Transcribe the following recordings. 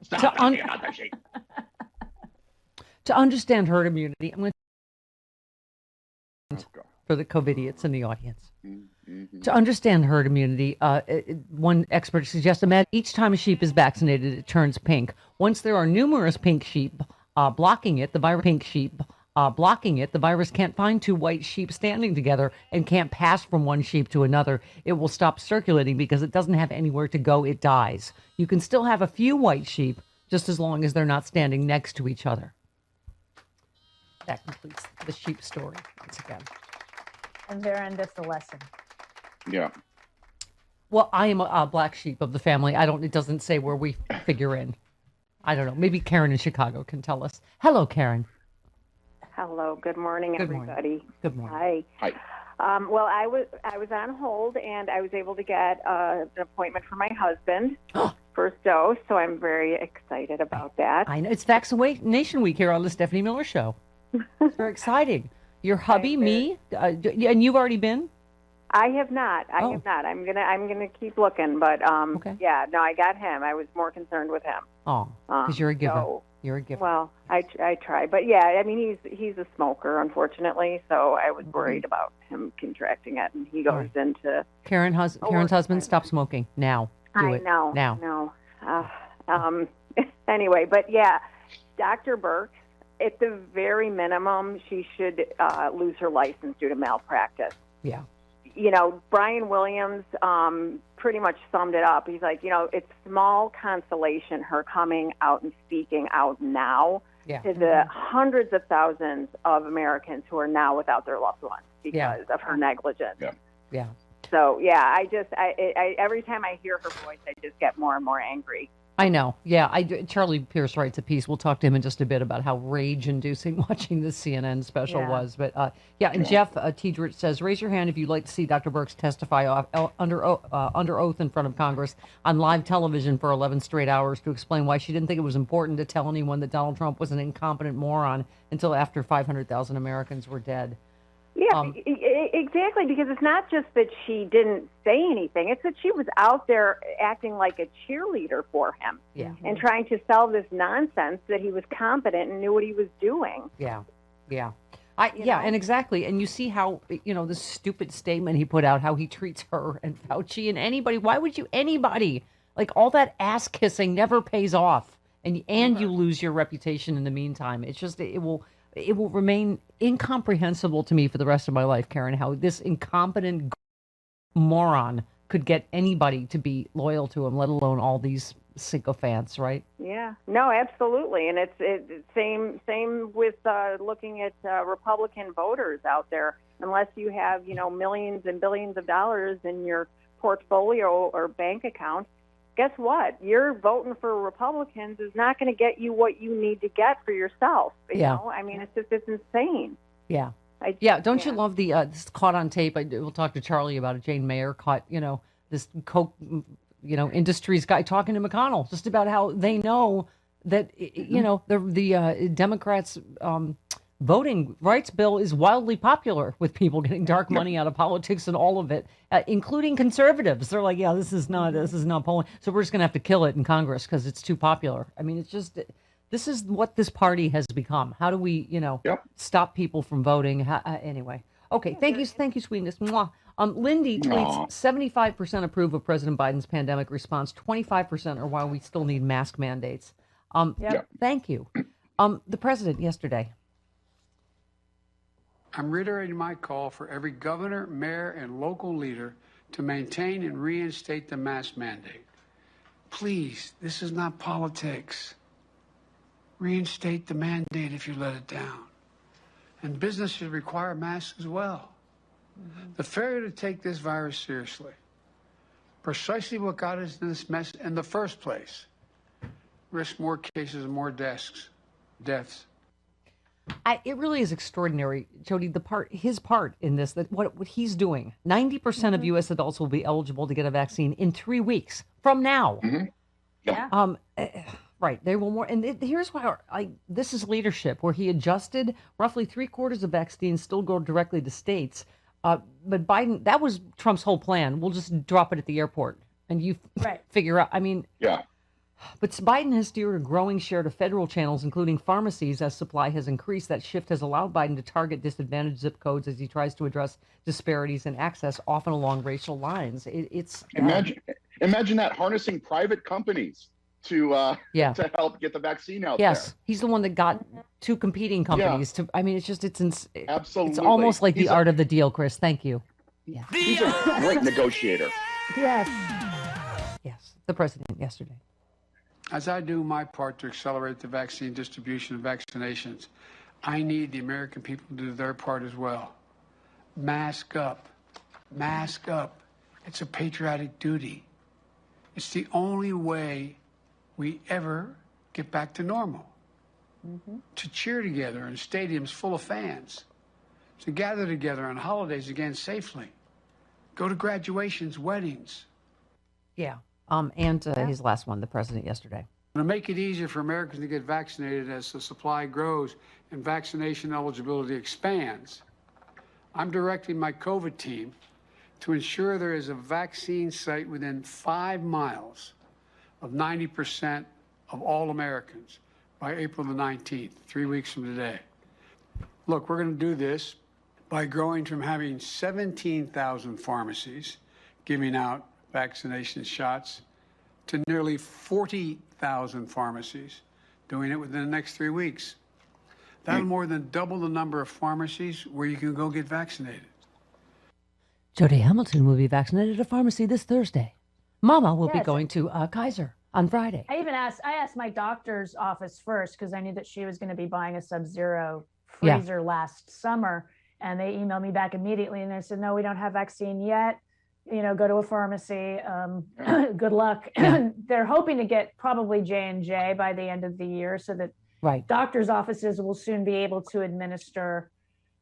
Stop talking about the sheep. To understand herd immunity, I'm going to for the COVIDiots in the audience. Mm-hmm. To understand herd immunity, one expert suggests that each time a sheep is vaccinated, it turns pink. Once there are numerous pink sheep blocking it, the virus can't find two white sheep standing together and can't pass from one sheep to another. It will stop circulating because it doesn't have anywhere to go. It dies. You can still have a few white sheep just as long as they're not standing next to each other. That completes the sheep story once again. And therein that's the lesson. Yeah. Well, I am a black sheep of the family. It doesn't say where we figure in. I don't know. Maybe Karen in Chicago can tell us. Hello, Karen. Hello. Good morning, everybody. Good morning. Hi. Well, I was on hold, and I was able to get an appointment for my husband, first dose, so I'm very excited about that. I know. It's Vaccination Week here on the Stephanie Miller Show. It's very exciting. Your hubby, me, and you've already been? I have not. I'm gonna keep looking, but okay. Yeah, no, I got him. I was more concerned with him. Oh, because you're a giver. So, you're a giver. Well, I try, but yeah, I mean he's a smoker, unfortunately, so I was worried about him contracting it, and he goes into Karen's husband, stop smoking now. Do it know now. No. Anyway, but yeah, Dr. Burke. At the very minimum, she should lose her license due to malpractice. Yeah. You know, Brian Williams pretty much summed it up. He's like, it's small consolation her coming out and speaking out now to the hundreds of thousands of Americans who are now without their loved ones because of her negligence. Yeah. So, yeah, I every time I hear her voice, I just get more and more angry. I know. Yeah, Charlie Pierce writes a piece. We'll talk to him in just a bit about how rage-inducing watching the CNN special was. But and Jeff Tiedrich says, raise your hand if you'd like to see Dr. Birx testify under oath in front of Congress on live television for 11 straight hours to explain why she didn't think it was important to tell anyone that Donald Trump was an incompetent moron until after 500,000 Americans were dead. Yeah, exactly, because it's not just that she didn't say anything. It's that she was out there acting like a cheerleader for him and trying to sell this nonsense that he was competent and knew what he was doing. Yeah. And exactly. And you see how, this stupid statement he put out, how he treats her and Fauci and anybody. Why would like all that ass kissing never pays off and you lose your reputation in the meantime. It's just, it will remain incomprehensible to me for the rest of my life, Karen, how this incompetent moron could get anybody to be loyal to him, let alone all these sycophants, right? Yeah, no, absolutely. And it's same with looking at Republican voters out there. Unless you have, millions and billions of dollars in your portfolio or bank account, guess what? You're voting for Republicans is not going to get you what you need to get for yourself. You know? I mean, it's insane. Yeah. Don't you love the this caught on tape? We'll talk to Charlie about it. Jane Mayer caught, this Coke, industries guy talking to McConnell just about how they know that, the Democrats' voting rights bill is wildly popular with people getting dark money out of politics and all of it, including conservatives. They're like, this is not polling. So we're just going to have to kill it in Congress because it's too popular. I mean, it's just, this is what this party has become. How do we, stop people from voting? Anyway. Okay. Thank you, sweetness. Mwah. Lindy tweets, 75% approve of President Biden's pandemic response. 25% are why we still need mask mandates. Thank you. The president yesterday. I'm reiterating my call for every governor, mayor, and local leader to maintain and reinstate the mask mandate. Please, this is not politics. Reinstate the mandate if you let it down. And business should require masks as well. The failure to take this virus seriously, precisely what got us in this mess in the first place, risk more cases and more deaths. It really is extraordinary, Jody. His part in this, that what he's doing. 90% of U.S. adults will be eligible to get a vaccine in 3 weeks from now. Yeah. Right. They will more. And here's why this is leadership, where he adjusted roughly 3/4 of vaccines still go directly to states. But Biden, that was Trump's whole plan. We'll just drop it at the airport and you figure out. I mean, Yeah. but Biden has steered a growing share to federal channels, including pharmacies, as supply has increased. That shift has allowed Biden to target disadvantaged zip codes as he tries to address disparities in access, often along racial lines. Imagine that, harnessing private companies to help get the vaccine out there. Yes, he's the one that got two competing companies to. I mean, it's Absolutely. It's almost like the art of the deal, Chris. Thank you. Yeah. He's a great negotiator. Yes. Yes, the president yesterday. As I do my part to accelerate the vaccine distribution and vaccinations, I need the American people to do their part as well. Mask up. Mask up. It's a patriotic duty. It's the only way we ever get back to normal. To cheer together in stadiums full of fans. To gather together on holidays again safely. Go to graduations, weddings. Yeah. And his last one, the president yesterday. To make it easier for Americans to get vaccinated as the supply grows and vaccination eligibility expands, I'm directing my COVID team to ensure there is a vaccine site within 5 miles of 90% of all Americans by April the 19th, 3 weeks from today. Look, we're going to do this by growing from having 17,000 pharmacies giving out vaccination shots to nearly 40,000 pharmacies doing it within the next 3 weeks. That'll more than double the number of pharmacies where you can go get vaccinated. Jody Hamilton will be vaccinated at a pharmacy this Thursday. Mama will be going to Kaiser on Friday. I asked my doctor's office first because I knew that she was going to be buying a Sub-Zero freezer last summer. And they emailed me back immediately and they said, no, we don't have vaccine yet. You know, go to a pharmacy. Good luck. They're hoping to get probably J&J by the end of the year so that doctors' offices will soon be able to administer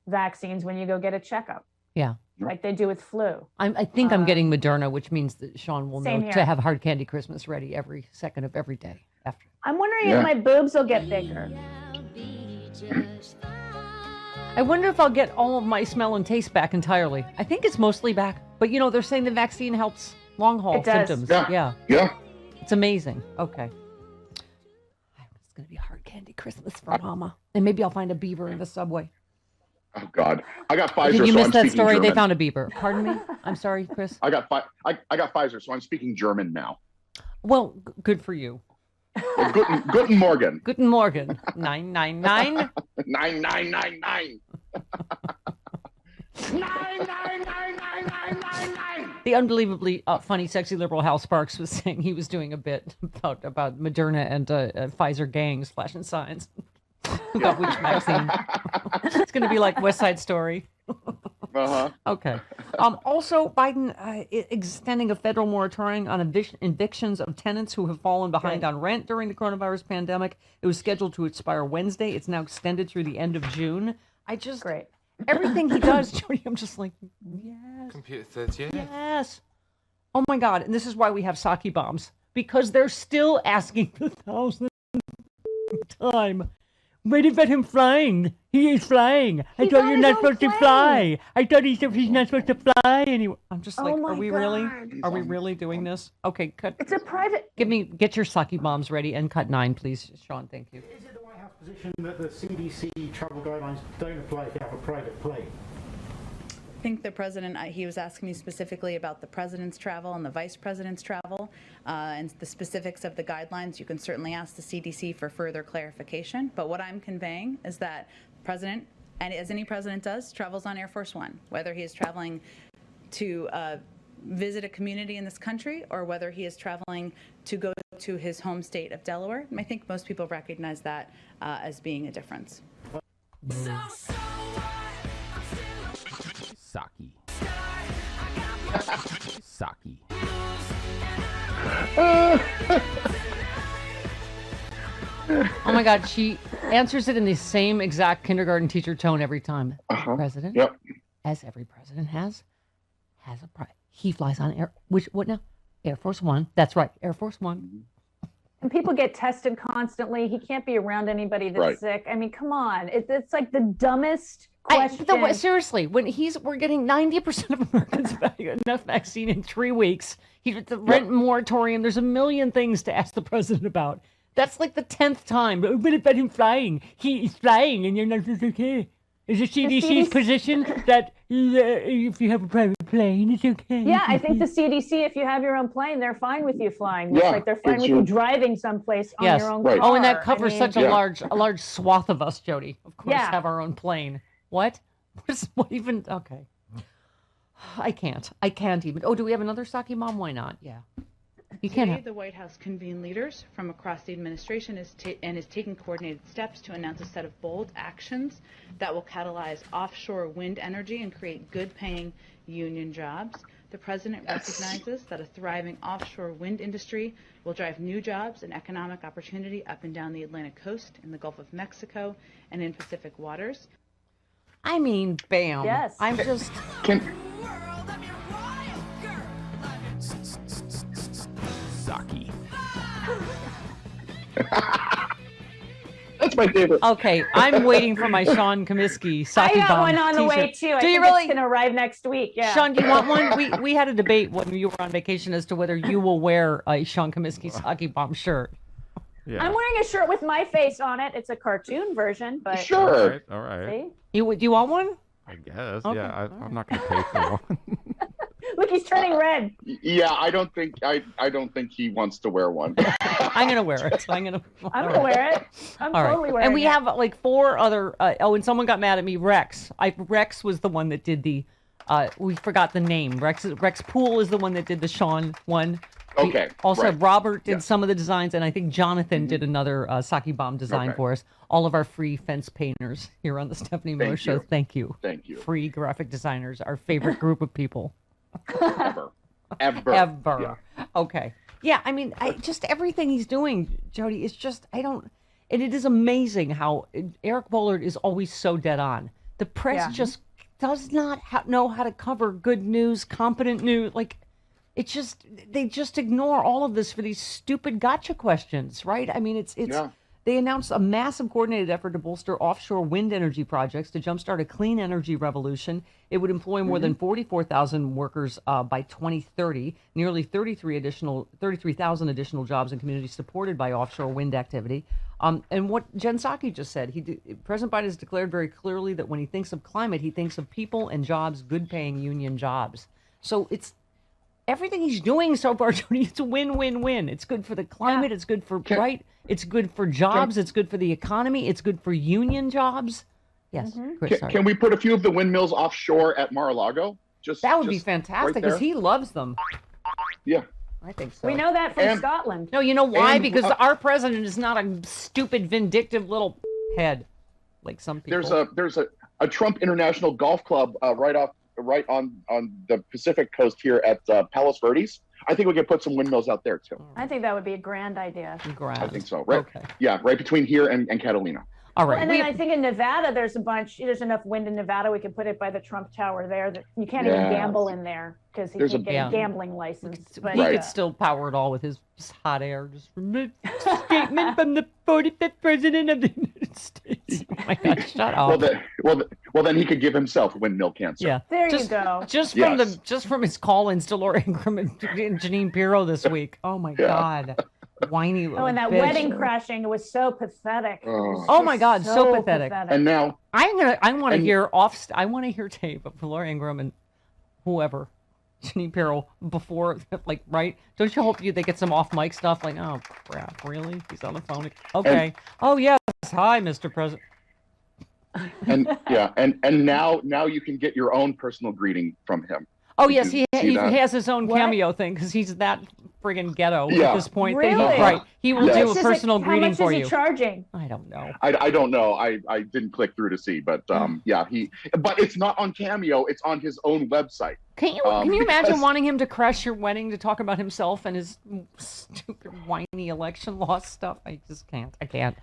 vaccines when you go get a checkup. Yeah. Like they do with flu. I think I'm getting Moderna, which means that Sean will know here. to have hard candy Christmas ready every second of every day after. I'm wondering if my boobs will get bigger. I wonder if I'll get all of my smell and taste back entirely. I think it's mostly back. But, you know, they're saying the vaccine helps long-haul symptoms. Yeah. It's amazing. Okay. It's going to be hard candy Christmas for Mama. And maybe I'll find a beaver in the subway. Oh, God. I got Pfizer, Did you so miss I'm that speaking story? German. They found a beaver. Pardon me? I'm sorry, Chris. I got Pfizer, so I'm speaking German now. Well, good for you. Well, guten Morgen. Guten Morgen. 999. 9999. 9999999. The unbelievably funny, sexy liberal Hal Sparks was saying he was doing a bit about Moderna and Pfizer gangs flashing signs about which vaccine. It's going to be like West Side Story. Okay. Also, Biden extending a federal moratorium on evictions of tenants who have fallen behind on rent during the coronavirus pandemic. It was scheduled to expire Wednesday. It's now extended through the end of June. Everything he does, Jody, I'm just like, yes. Computer says Yes. Oh my God. And this is why we have sake bombs. Because they're still asking the 1,000th time. Where did him flying? He is flying. I thought you're not supposed to fly. I thought he's not supposed to fly anyway. I'm just like, are we really? Are we really doing this? Okay, cut. It's a private. Get your sake bombs ready and cut 9, please, Sean. Thank you. Is it the White House position that the CDC travel guidelines don't apply if you have a private plane? I think the president, he was asking me specifically about the president's travel and the vice president's travel and the specifics of the guidelines. You can certainly ask the CDC for further clarification. But what I'm conveying is that the president, and as any president does, travels on Air Force One, whether he is traveling to visit a community in this country or whether he is traveling to go to his home state of Delaware. And I think most people recognize that as being a difference. Saki. Saki. Oh my God, she answers it in the same exact kindergarten teacher tone every time. President, as every president has a private. He flies on what now? Air Force One. That's right, Air Force One. And people get tested constantly. He can't be around anybody that's sick. I mean, come on. It's like the dumbest question. Seriously, when we're getting 90% of Americans enough vaccine in 3 weeks. The rent moratorium. There's a million things to ask the president about. That's like the 10th time. What about him flying? He's flying, and you're not okay. Is the CDC's position that if you have a private plane, it's okay? Yeah, I think the CDC, if you have your own plane, they're fine with you flying. It's like they're fine with you driving someplace on your own car. Oh, and that covers such a large swath of us, Jody. Of course, have our own plane. What? What even? Okay. I can't even. Oh, do we have another Saki Mom? Why not? Yeah. Today, the White House convened leaders from across the administration is taking coordinated steps to announce a set of bold actions that will catalyze offshore wind energy and create good-paying union jobs. The president recognizes that a thriving offshore wind industry will drive new jobs and economic opportunity up and down the Atlantic coast, in the Gulf of Mexico, and in Pacific waters. I mean, bam. Yes. I'm just... Saki. That's my favorite. Okay, I'm waiting for my Sean Comiskey Saki Bomb. I got one on the way too. I think it's going to arrive next week. Yeah. Sean, do you want one? We had a debate when you were on vacation as to whether you will wear a Sean Comiskey Saki Bomb shirt. Yeah. I'm wearing a shirt with my face on it. It's a cartoon version, but sure. All right. See? Do you want one? I guess. Okay. Yeah, I'm not going to pay for one. Look, he's turning red. Yeah, I don't think he wants to wear one. I'm gonna wear it. I'm gonna wear it. I'm totally wearing it. And we have like 4 other. And someone got mad at me. Rex. Rex was the one that did the. We forgot the name. Rex Poole is the one that did the Sean one. Okay. Also, Robert did some of the designs, and I think Jonathan did another Saki Bomb design for us. All of our free fence painters here on the Stephanie Moe Show. Thank you. Thank you. Free graphic designers, our favorite group of people. Ever. Yeah. Okay. Yeah, I mean, just everything he's doing, Jody, is just, and it is amazing how Eric Bollard is always so dead on. The press just does not know how to cover good news, competent news. Like, they just ignore all of this for these stupid gotcha questions, right? I mean, They announced a massive coordinated effort to bolster offshore wind energy projects to jumpstart a clean energy revolution. It would employ more than 44,000 workers by 2030, nearly 33,000 additional jobs in communities supported by offshore wind activity. And what Jen Psaki just said, President Biden has declared very clearly that when he thinks of climate, he thinks of people and jobs, good-paying union jobs. So everything he's doing so far, Tony, it's a win-win-win. It's good for the climate. It's good for It's good for jobs. It's good for the economy. It's good for union jobs. Yes. Chris, can we put a few of the windmills offshore at Mar-a-Lago? That would be fantastic because he loves them. Yeah. I think so. We know that from Scotland. No, you know why? Because our president is not a stupid, vindictive little head like some people. There's a Trump International Golf Club right on the Pacific coast here at Palos Verdes. I think we could put some windmills out there too. I think that would be a grand idea. I think so. Right. Okay. Yeah, right between here and Catalina. All right. Well, and then I think in Nevada, there's enough wind in Nevada. We could put it by the Trump Tower there. That you can't even gamble in there because he can't get a gambling license. But he could still power it all with his hot air. Just statement from the 45th president of the United States. Oh my God! Shut up. Well, then he could give himself windmill cancer. Yeah. There you go. Just from his call-ins to Laura Ingraham and Janine Pirro this week. Oh my God. Whiny little and that bitch. wedding crashing was so pathetic. Oh my God, so pathetic. And now I want to hear tape of Laura Ingraham and whoever, Janine Pirro, before, like, right? Don't you hope they get some off mic stuff? Like, oh crap, really? He's on the phone. Okay. Oh yes, hi, Mr. President. And now you can get your own personal greeting from him. Oh yes, he has his own cameo thing because he's that friggin' ghetto at this point. Really? He will do a personal greeting for you. How much is he charging? I don't know. I don't know. I didn't click through to see, but but it's not on Cameo. It's on his own website. Can you imagine wanting him to crash your wedding to talk about himself and his stupid whiny election loss stuff? I just can't. I can't.